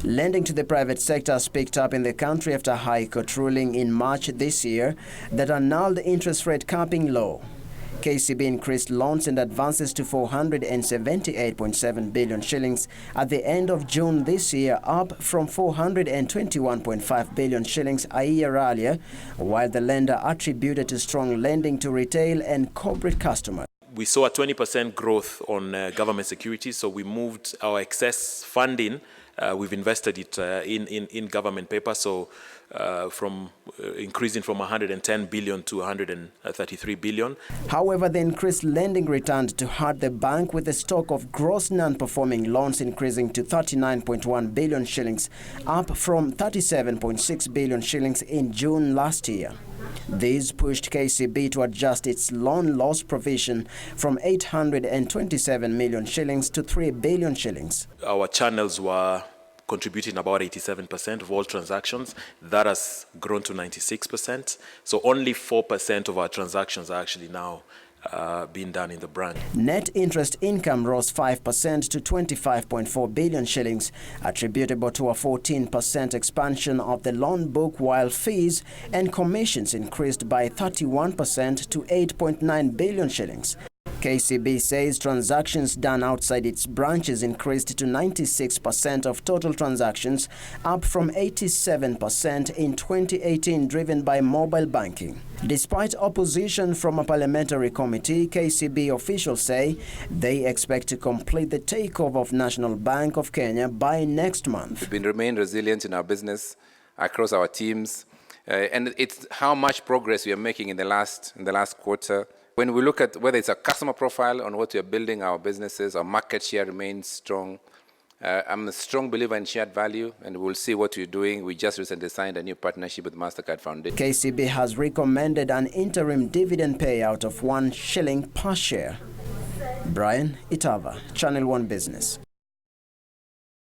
Lending to the private sector has picked up in the country after a High Court ruling in March this year that annulled the interest rate capping law. KCB increased loans and advances to 478.7 billion shillings at the end of June this year, up from 421.5 billion shillings a year earlier, while the lender attributed to strong lending to retail and corporate customers. We saw a 20% growth on government securities, so we moved our excess funding. We've invested it in government paper, so from increasing from 110 billion to 133 billion. However, the increased lending returned to hurt the bank, with the stock of gross non-performing loans increasing to 39.1 billion shillings, up from 37.6 billion shillings in June last year. This pushed KCB to adjust its loan loss provision from 827 million shillings to 3 billion shillings. Our channels were contributing about 87% of all transactions. That has grown to 96%. So only 4% of our transactions are actually now being done in the branch. Net interest income rose 5% to 25.4 billion shillings, attributable to a 14% expansion of the loan book, while fees and commissions increased by 31% to 8.9 billion shillings. KCB says transactions done outside its branches increased to 96% of total transactions, up from 87% in 2018, driven by mobile banking. Despite opposition from a parliamentary committee, KCB officials say they expect to complete the takeover of National Bank of Kenya by next month. We've remained resilient in our business across our teams, and it's how much progress we are making in the last quarter. When we look at whether it's a customer profile on what we are building our businesses, our market share remains strong. I'm a strong believer in shared value, and we'll see what we're doing. We just recently signed a new partnership with Mastercard Foundation. KCB has recommended an interim dividend payout of 1 shilling per share. Brian Itava, Channel 1 Business.